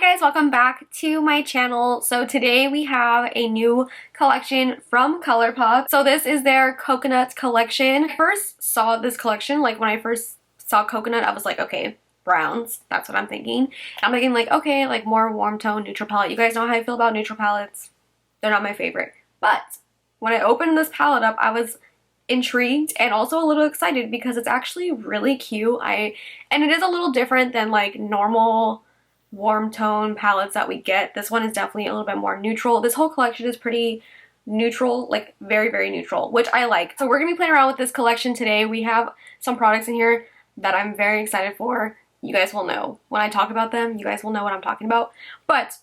guys, welcome back to my channel. So today we have a new collection from Colourpop. So this is their Coconut Collection. I first saw this collection, like when I first saw Coconut, I was like, okay, browns, that's what I'm thinking. I'm thinking like, okay, like more warm tone, neutral palette. You guys know how I feel about neutral palettes. They're not my favorite. But when I opened this palette up, I was intrigued and also a little excited because it's actually really cute. And it is a little different than like normal warm tone palettes that we get. This one is definitely a little bit more neutral. This whole collection is pretty neutral, like very, very neutral, which I like. So we're gonna be playing around with this collection today. We have some products in here that I'm very excited for. You guys will know when I talk about them. You guys will know what I'm talking about. But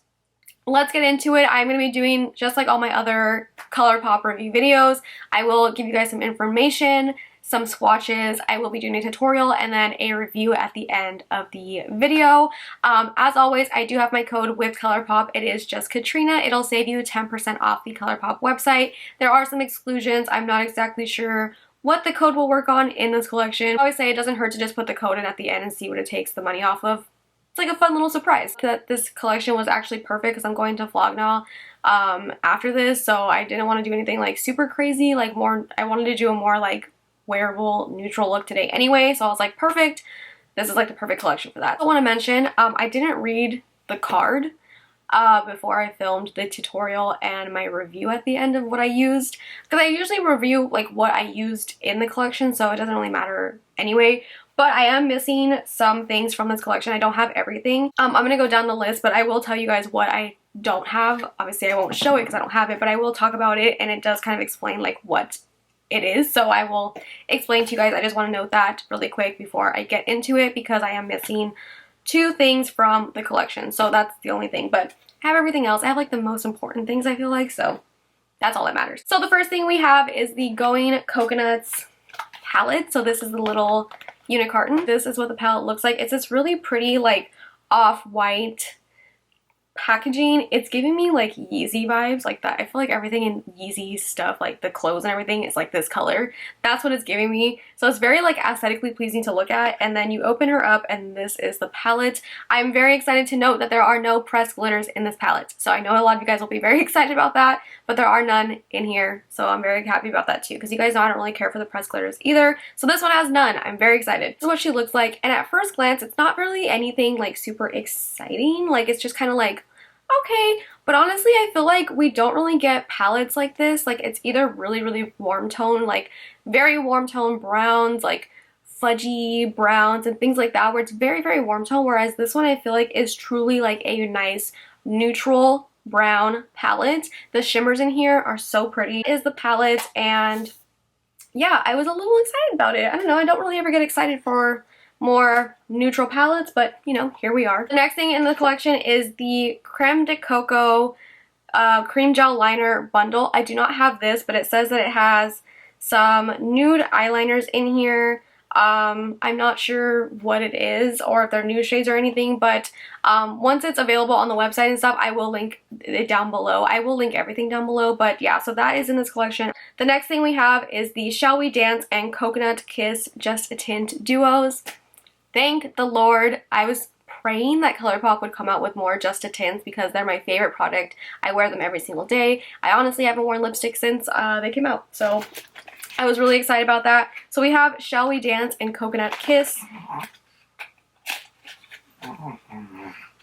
let's get into it. I'm going to be doing just like all my other Colourpop review videos. I will give you guys some information, some swatches. I will be doing a tutorial and then a review at the end of the video. As always, I do have my code with Colourpop. It is just Katrina. It'll save you 10% off the Colourpop website. There are some exclusions. I'm not exactly sure what the code will work on in this collection. I always say it doesn't hurt to just put the code in at the end and see what it takes the money off of. It's like a fun little surprise. That this collection was actually perfect because I'm going to Vlogna after this, so I didn't want to do anything like super crazy, like more, I wanted to do a more like wearable neutral look today anyway, so I was like, perfect, this is like the perfect collection for that. I want to mention, I didn't read the card before I filmed the tutorial and my review at the end of what I used, because I usually review like what I used in the collection, so it doesn't really matter anyway. But I am missing some things from this collection. I don't have everything. I'm going to go down the list, but I will tell you guys what I don't have. Obviously, I won't show it because I don't have it, but I will talk about it, and it does kind of explain like what it is. So I will explain to you guys. I just want to note that really quick before I get into it because I am missing two things from the collection. So that's the only thing, but I have everything else. I have like the most important things, I feel like, so that's all that matters. So the first thing we have is the Going Coconuts palette. So this is the little unicarton. This is what the palette looks like. It's this really pretty like off-white packaging. It's giving me like Yeezy vibes, like that. I feel like everything in Yeezy stuff, like the clothes and everything, is like this color. That's what it's giving me. So it's very like aesthetically pleasing to look at. And then you open her up and this is the palette. I'm very excited to note that there are no pressed glitters in this palette. So I know a lot of you guys will be very excited about that, but there are none in here. So I'm very happy about that too, because you guys know I don't really care for the pressed glitters either. So this one has none. I'm very excited. This is what she looks like. And at first glance, it's not really anything like super exciting. Like it's just kind of like, okay, but honestly I feel like we don't really get palettes like this. Like it's either really, really warm tone, like very warm tone browns, like fudgy browns and things like that, where it's very, very warm tone, whereas this one I feel like is truly like a nice neutral brown palette. The shimmers in here are so pretty. Is the palette, and yeah, I was a little excited about it. I don't know, I don't really ever get excited for more neutral palettes, but you know, here we are. The next thing in the collection is the Creme de Coco cream gel liner bundle. I do not have this, but it says that it has some nude eyeliners in here. I'm not sure what it is or if they're nude shades or anything, but once it's available on the website and stuff, I will link it down below. I will link everything down below, but yeah, so that is in this collection. The next thing we have is the Shall We Dance and Coconut Kiss Just a Tint duos. Thank the Lord. I was praying that Colourpop would come out with more Just a Tints because they're my favorite product. I wear them every single day. I honestly haven't worn lipstick since they came out, so I was really excited about that. So we have Shall We Dance and Coconut Kiss.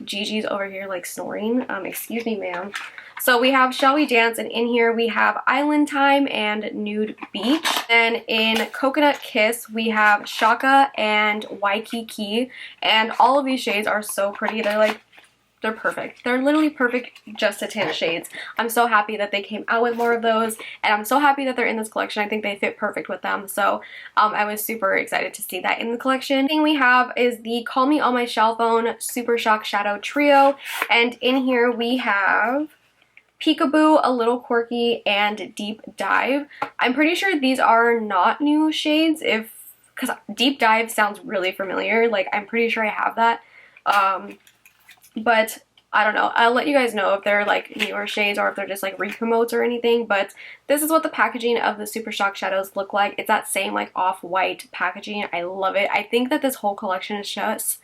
Gigi's over here like snoring. Excuse me, ma'am. So we have Shall We Dance, and in here we have Island Time and Nude Beach. Then in Coconut Kiss we have Shaka and Waikiki, and all of these shades are so pretty. They're perfect. They're literally perfect Just a Tint shades. I'm so happy that they came out with more of those, and I'm so happy that they're in this collection. I think they fit perfect with them, so I was super excited to see that in the collection. The thing we have is the Call Me On My Shell Phone Super Shock Shadow Trio, and in here we have Peekaboo, A Little Quirky, and Deep Dive. I'm pretty sure these are not new shades, because Deep Dive sounds really familiar. Like I'm pretty sure I have that. But I don't know. I'll let you guys know if they're like newer shades or if they're just like re-promotes or anything. But this is what the packaging of the Super Shock Shadows look like. It's that same like off-white packaging. I love it. I think that this whole collection is just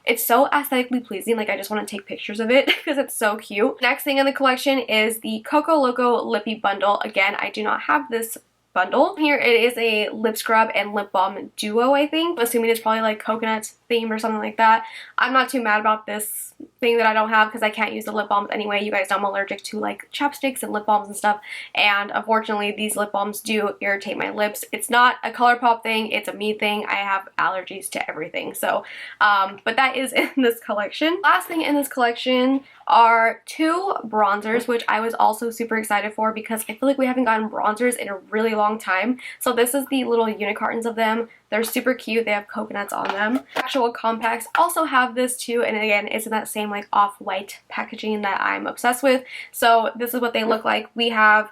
It's so aesthetically pleasing, like I just want to take pictures of it because it's so cute. Next thing in the collection is the Coco Loco Lippy Bundle. Again, I do not have this bundle. Here it is a lip scrub and lip balm duo, I think. I'm assuming it's probably like coconut themed or something like that. I'm not too mad about this thing that I don't have because I can't use the lip balms anyway. You guys know I'm allergic to like chapsticks and lip balms and stuff, and unfortunately these lip balms do irritate my lips. It's not a Colourpop thing, it's a me thing. I have allergies to everything, so but that is in this collection. Last thing in this collection are 2 bronzers, which I was also super excited for because I feel like we haven't gotten bronzers in a really long time. So this is the little unicorns of them. They're super cute. They have coconuts on them. Actual compacts also have this too, and again, it's in that same like off-white packaging that I'm obsessed with. So this is what they look like. We have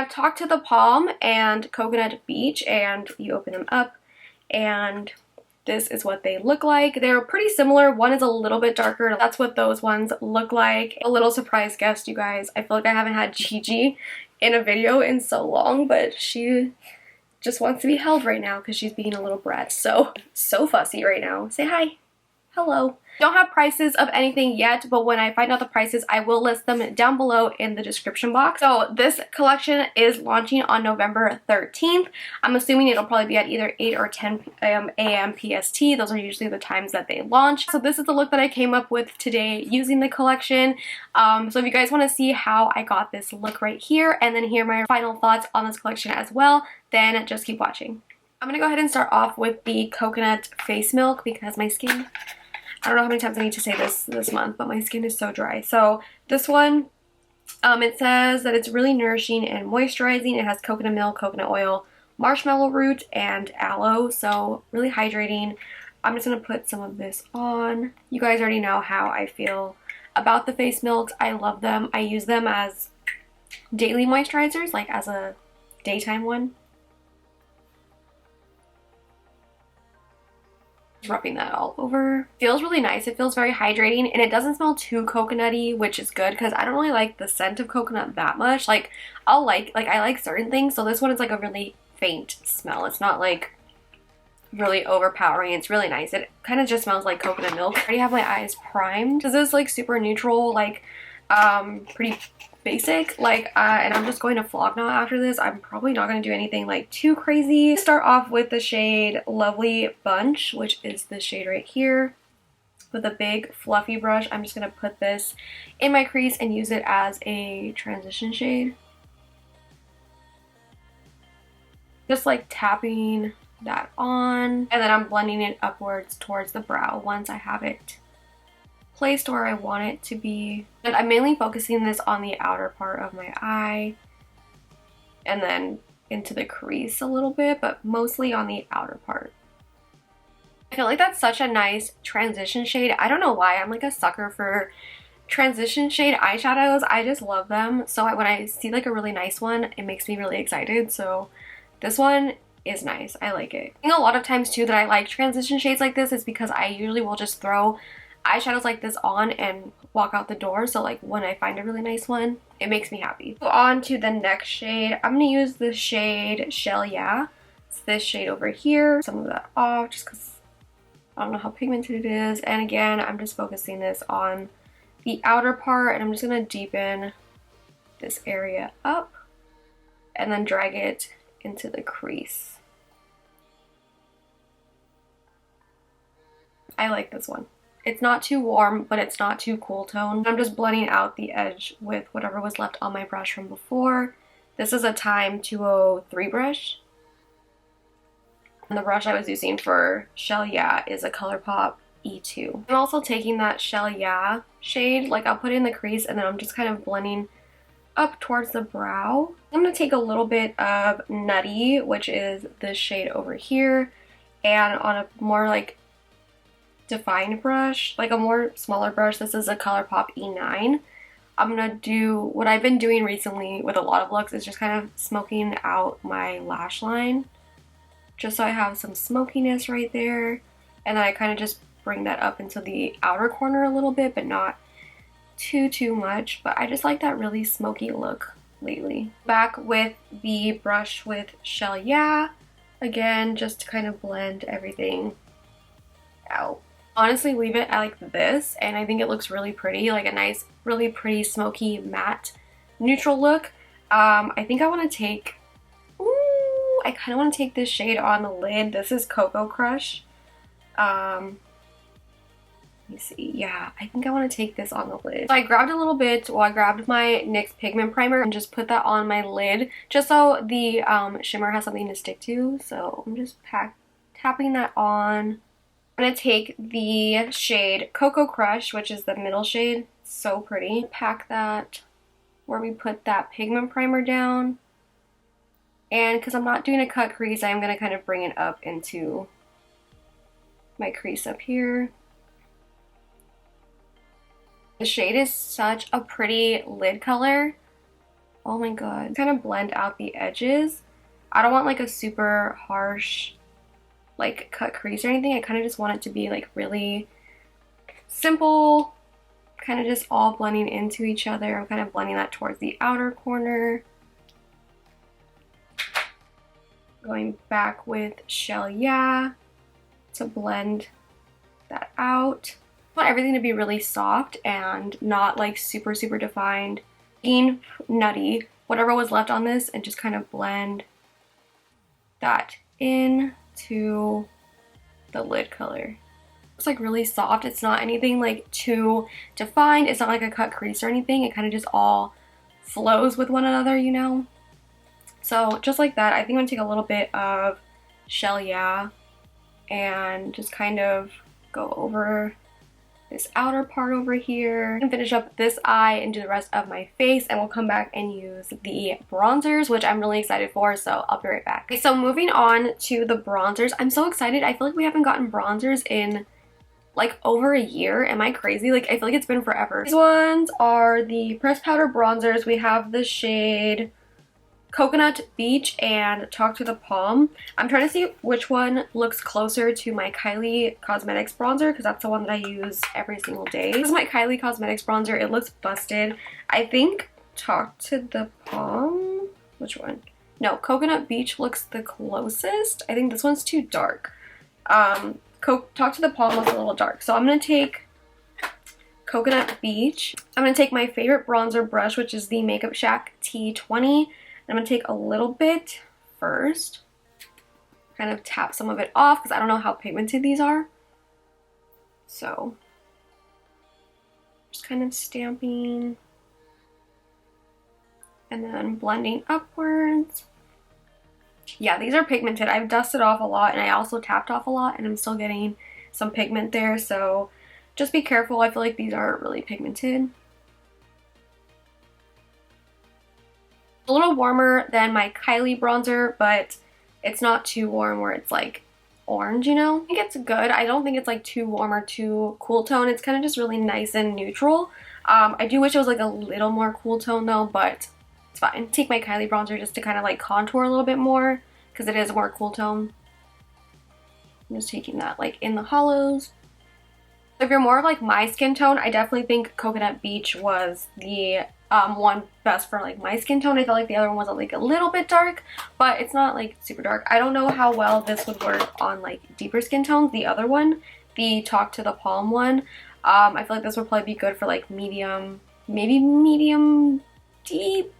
Talk to the Palm and Coconut Beach, and you open them up and this is what they look like. They're pretty similar. One is a little bit darker. That's what those ones look like. A little surprise guest, you guys. I feel like I haven't had Gigi in a video in so long, but she just wants to be held right now because she's being a little brat. So fussy right now. Say hi. Hello. Don't have prices of anything yet, but when I find out the prices, I will list them down below in the description box. So this collection is launching on November 13th. I'm assuming it'll probably be at either 8 or 10 a.m. PST. Those are usually the times that they launch. So this is the look that I came up with today using the collection. So if you guys want to see how I got this look right here and then hear my final thoughts on this collection as well, then just keep watching. I'm going to go ahead and start off with the coconut face milk because my skin, I don't know how many times I need to say this month, but my skin is so dry. So this one, it says that it's really nourishing and moisturizing. It has coconut milk, coconut oil, marshmallow root, and aloe. So really hydrating. I'm just going to put some of this on. You guys already know how I feel about the face milks. I love them. I use them as daily moisturizers, like as a daytime one. Rubbing that all over. Feels really nice. It feels very hydrating and it doesn't smell too coconutty, which is good because I don't really like the scent of coconut that much. Like I like certain things, so this one is like a really faint smell. It's not like really overpowering. It's really nice. It kind of just smells like coconut milk. I already have my eyes primed. This is like super neutral, like pretty basic, like and I'm just going to vlog now after this. I'm probably not going to do anything like too crazy. Start off with the shade Lovely Bunch, which is this shade right here. With a big fluffy brush, I'm just going to put this in my crease and use it as a transition shade. Just like tapping that on, and then I'm blending it upwards towards the brow once I have it placed where I want it to be. And I'm mainly focusing this on the outer part of my eye and then into the crease a little bit, but mostly on the outer part. I feel like that's such a nice transition shade. I don't know why. I'm like a sucker for transition shade eyeshadows. I just love them. So when I see like a really nice one, it makes me really excited. So this one is nice. I like it. I think a lot of times too that I like transition shades like this is because I usually will just throw eyeshadows like this on and walk out the door. So like when I find a really nice one, it makes me happy. Go on to the next shade. I'm going to use the shade Shell Yeah. It's this shade over here. Some of that off just because I don't know how pigmented it is. And again, I'm just focusing this on the outer part and I'm just going to deepen this area up and then drag it into the crease. I like this one. It's not too warm, but it's not too cool tone. I'm just blending out the edge with whatever was left on my brush from before. This is a Time 203 brush. And the brush I was using for Shell Yeah is a Colourpop E2. I'm also taking that Shell Yeah shade, like I'll put it in the crease and then I'm just kind of blending up towards the brow. I'm going to take a little bit of Nutty, which is this shade over here, and on a more like defined brush, like a more smaller brush, this is a Colourpop E9. I'm gonna do what I've been doing recently with a lot of looks is just kind of smoking out my lash line just so I have some smokiness right there, and then I kind of just bring that up into the outer corner a little bit, but not too much. But I just like that really smoky look lately. Back with the brush with Shell Yeah again, just to kind of blend everything out. Honestly, leave it like this, and I think it looks really pretty, like a nice, really pretty smoky matte neutral look. I think I want to take, ooh, I kind of want to take this shade on the lid. This is Cocoa Crush. Let me see. Yeah, I think I want to take this on the lid. So I grabbed a little bit, well, I grabbed my NYX pigment primer and just put that on my lid just so the shimmer has something to stick to. So I'm just tapping that on. I'm going to take the shade Cocoa Crush, which is the middle shade. So pretty. Pack that where we put that pigment primer down. And because I'm not doing a cut crease, I'm going to kind of bring it up into my crease up here. The shade is such a pretty lid color. Oh my god. Kind of blend out the edges. I don't want like a super harsh like cut crease or anything. I kind of just want it to be like really simple, kind of just all blending into each other. I'm kind of blending that towards the outer corner. Going back with Shell Yeah to blend that out. I want everything to be really soft and not like super defined. Being nutty, whatever was left on this, and just kind of blend that in to the lid color. It's like really soft. It's not anything like too defined. It's not like a cut crease or anything. It kind of just all flows with one another, you know? So just like that, I think I'm gonna take a little bit of Shell Yeah and just kind of go over this outer part over here and finish up this eye and do the rest of my face, and we'll come back and use the bronzers, which I'm really excited for, so I'll be right back. Okay, so moving on to the bronzers. I'm so excited. I feel like we haven't gotten bronzers in like over a year. Am I crazy? Like I feel like it's been forever. These ones are the pressed powder bronzers. We have the shade Coconut Beach and Talk to the Palm. I'm trying to see which one looks closer to my Kylie Cosmetics bronzer because that's the one that I use every single day. This is my Kylie Cosmetics bronzer. It looks busted. I think Talk to the Palm, which one? No, Coconut Beach looks the closest. I think this one's too dark. Talk to the Palm looks a little dark. So I'm going to take Coconut Beach. I'm going to take my favorite bronzer brush, which is the Makeup Shack T20. I'm going to take a little bit first, kind of tap some of it off because I don't know how pigmented these are. So, just kind of stamping and then blending upwards. Yeah, these are pigmented. I've dusted off a lot and I also tapped off a lot and I'm still getting some pigment there. So, just be careful. I feel like these are really pigmented. A little warmer than my Kylie bronzer, but it's not too warm where it's like orange, you know? I think it's good. I don't think it's like too warm or too cool tone. It's kind of just really nice and neutral. I do wish it was like a little more cool tone though, but it's fine. Take my Kylie bronzer just to kind of like contour a little bit more because it is a more cool tone. I'm just taking that like in the hollows. If you're more of like my skin tone, I definitely think Coconut Beach was the one best for like my skin tone. I felt like the other one was like a little bit dark, but it's not like super dark. I don't know how well this would work on like deeper skin tones. The other one, the Talk to the Palm one, I feel like this would probably be good for like medium, maybe medium deep,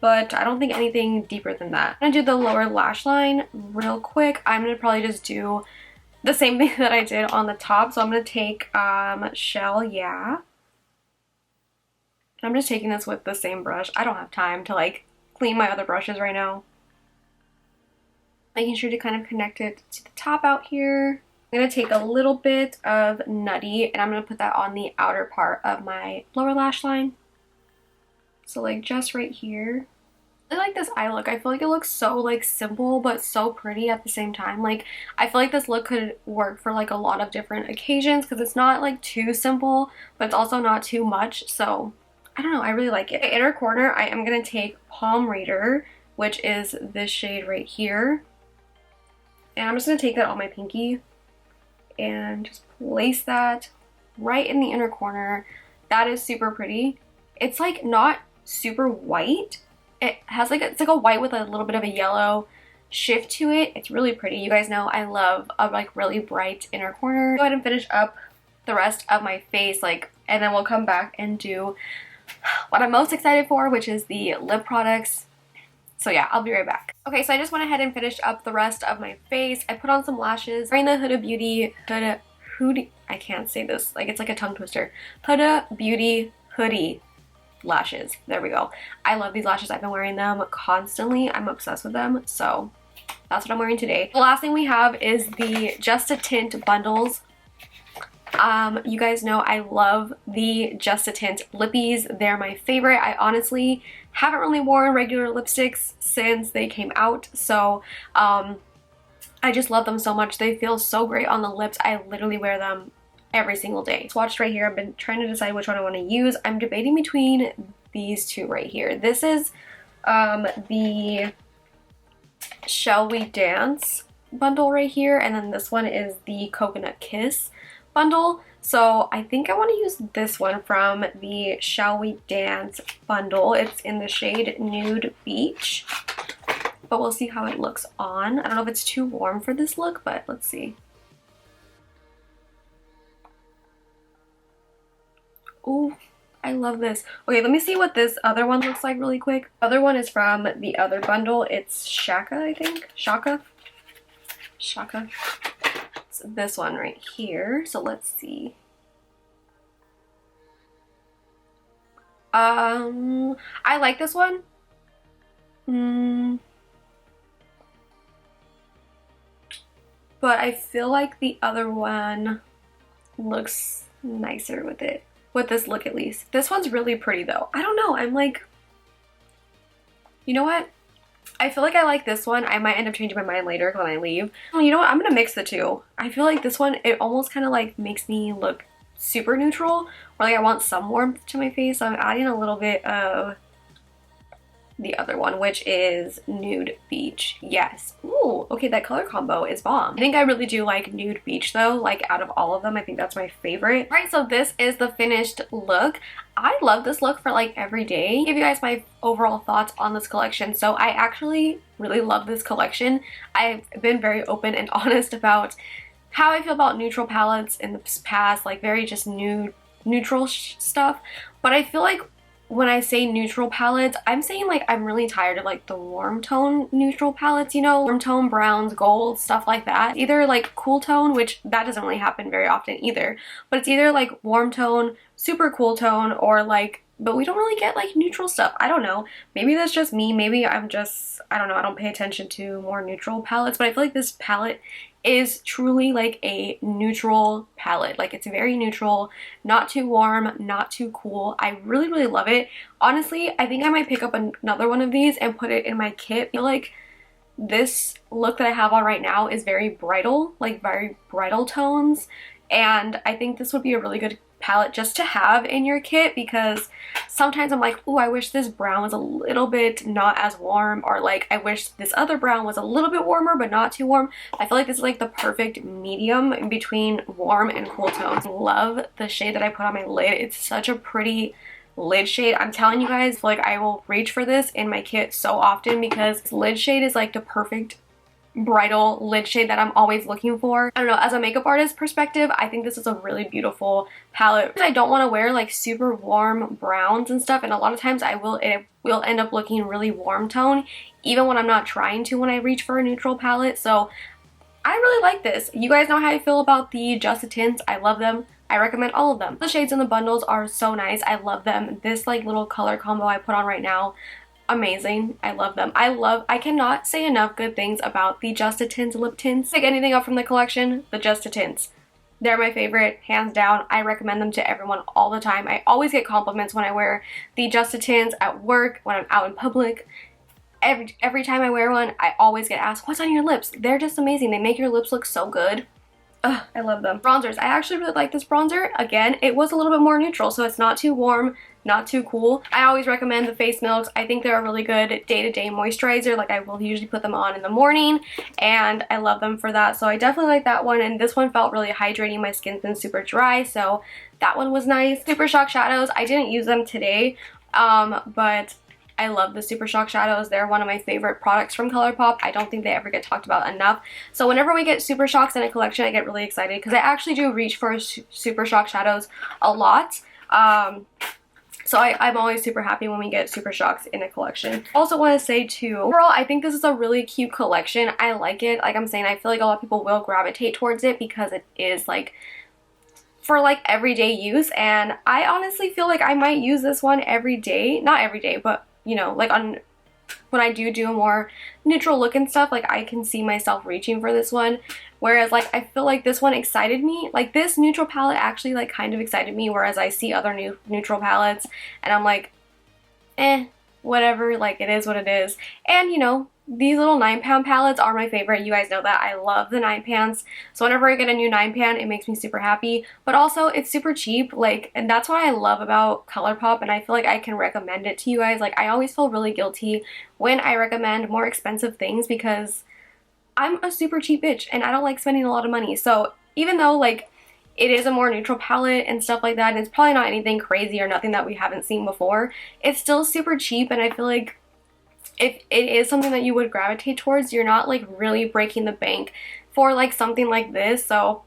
but I don't think anything deeper than that. I'm gonna do the lower lash line real quick. I'm gonna probably just do the same thing that I did on the top. So I'm gonna take Shell Yeah. I'm just taking this with the same brush. I don't have time to like clean my other brushes right now. Making sure to kind of connect it to the top out here. I'm going to take a little bit of Nutty and I'm going to put that on the outer part of my lower lash line. So like just right here. I like this eye look. I feel like it looks so like simple but so pretty at the same time. Like I feel like this look could work for like a lot of different occasions because it's not like too simple but it's also not too much. So I don't know, I really like it. The inner corner, I am going to take Palm Reader, which is this shade right here. And I'm just going to take that on my pinky and just place that right in the inner corner. That is super pretty. It's like not super white. It has like, it's like a white with a little bit of a yellow shift to it. It's really pretty. You guys know I love a like really bright inner corner. Go ahead and finish up the rest of my face, like, and then we'll come back and do what I'm most excited for, which is the lip products. So yeah, I'll be right back. Okay, so I just went ahead and finished up the rest of my face. I put on some lashes. Wearing the Huda Beauty, I can't say this, like it's like a tongue twister. Huda Beauty Hoodie lashes. There we go. I love these lashes. I've been wearing them constantly. I'm obsessed with them. So that's what I'm wearing today. The last thing we have is the Just a Tint bundles. You guys know I love the Just a Tint lippies. They're my favorite. I honestly haven't really worn regular lipsticks since they came out, so I just love them so much. They feel so great on the lips. I literally wear them every single day. Swatched right here. I've been trying to decide which one I want to use. I'm debating between these two right here. This is the Shall We Dance bundle right here, and then this one is the Coconut Kiss bundle. So I think I want to use this one from the Shall We Dance bundle. It's in the shade Nude Beach, but we'll see how it looks on. I don't know if it's too warm for this look, but let's see. Ooh, I love this. Okay, let me see what this other one looks like really quick. The other one is from the other bundle. It's Shaka, I think. Shaka. It's this one right here. So let's see. I like this one. But I feel like the other one looks nicer with it. With this look at least. This one's really pretty though. I don't know. I'm like, you know what? I feel like I like this one. I might end up changing my mind later when I leave. You know what? I'm gonna mix the two. I feel like this one, it almost kind of like makes me look super neutral, or like I want some warmth to my face, so I'm adding a little bit of the other one, which is Nude Beach. Yes. Ooh, okay, that color combo is bomb. I think I really do like Nude Beach though. Like out of all of them, I think that's my favorite. All right, so this is the finished look. I love this look for like every day. I'll give you guys my overall thoughts on this collection. So I actually really love this collection. I've been very open and honest about how I feel about neutral palettes in the past, like very just neutral stuff. But I feel like when I say neutral palettes, I'm saying like I'm really tired of like the warm tone neutral palettes, you know, warm tone browns, gold, stuff like that. Either like cool tone, which that doesn't really happen very often either, but it's either like warm tone, super cool tone, or like, but we don't really get like neutral stuff. I don't know. Maybe that's just me. Maybe I'm just, I don't know, I don't pay attention to more neutral palettes, but I feel like this palette is truly like a neutral palette. Like it's very neutral, not too warm, not too cool. I really, really love it. Honestly, I think I might pick up another one of these and put it in my kit. I feel like this look that I have on right now is very bridal, like very bridal tones. And I think this would be a really good palette just to have in your kit, because sometimes I'm like, oh, I wish this brown was a little bit not as warm, or like I wish this other brown was a little bit warmer but not too warm. I feel like this is like the perfect medium in between warm and cool tones. I love the shade that I put on my lid. It's such a pretty lid shade. I'm telling you guys, like I will reach for this in my kit so often, because this lid shade is like the perfect bridal lid shade that I'm always looking for. I don't know, as a makeup artist perspective, I think this is a really beautiful palette. I don't want to wear like super warm browns and stuff, and a lot of times it will end up looking really warm tone even when I'm not trying to when I reach for a neutral palette. So I really like this. You guys know how I feel about the Just a Tints. I love them. I recommend all of them. The shades in the bundles are so nice. I love them. This like little color combo I put on right now, amazing. I love them. I cannot say enough good things about the Just a Tints lip tints. Pick anything up from the collection, the Just a Tints. They're my favorite, hands down. I recommend them to everyone all the time. I always get compliments when I wear the Just a Tints at work, when I'm out in public. Every time I wear one, I always get asked, what's on your lips? They're just amazing. They make your lips look so good. Ugh, I love them. Bronzers. I actually really like this bronzer. Again, it was a little bit more neutral, so it's not too warm, not too cool. I always recommend the Face Milks. I think they're a really good day-to-day moisturizer. Like I will usually put them on in the morning, and I love them for that. So I definitely like that one, and this one felt really hydrating. My skin's been super dry, so that one was nice. Super Shock Shadows. I didn't use them today, but I love the Super Shock shadows. They're one of my favorite products from Colourpop. I don't think they ever get talked about enough. So whenever we get Super Shocks in a collection, I get really excited because I actually do reach for Super Shock shadows a lot. So I'm always super happy when we get Super Shocks in a collection. Also want to say too, overall, I think this is a really cute collection. I like it. Like I'm saying, I feel like a lot of people will gravitate towards it because it is like for like everyday use, and I honestly feel like I might use this one every day. Not every day, but you know, like on when I do a more neutral look and stuff, like I can see myself reaching for this one. Whereas like I feel like this one excited me. Like this neutral palette actually like kind of excited me, whereas I see other neutral palettes and I'm like, whatever, like it is what it is. And you know, these little 9-pan palettes are my favorite. You guys know that. I love the 9-pans. So whenever I get a new 9-pan, it makes me super happy. But also, it's super cheap. Like, and that's what I love about Colourpop, and I feel like I can recommend it to you guys. Like, I always feel really guilty when I recommend more expensive things because I'm a super cheap bitch, and I don't like spending a lot of money. So even though, like, it is a more neutral palette and stuff like that, and it's probably not anything crazy or nothing that we haven't seen before, it's still super cheap, and I feel like if it is something that you would gravitate towards, you're not like really breaking the bank for like something like this. So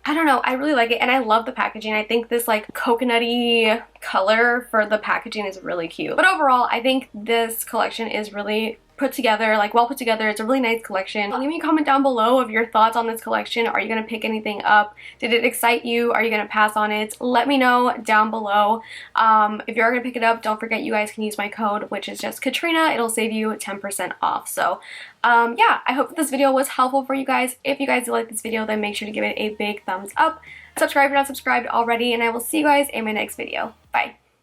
I don't know, I really like it, and I love the packaging. I think this like coconutty color for the packaging is really cute. But overall, I think this collection is really put together, like well put together. It's a really nice collection. Leave me a comment down below of your thoughts on this collection. Are you gonna pick anything up? Did it excite you? Are you gonna pass on it? Let me know down below. If you're gonna pick it up, don't forget you guys can use my code, which is just Katrina. It'll save you 10% off. So yeah, I hope this video was helpful for you guys. If you guys did like this video, then make sure to give it a big thumbs up. Subscribe if you're not subscribed already, and I will see you guys in my next video. Bye.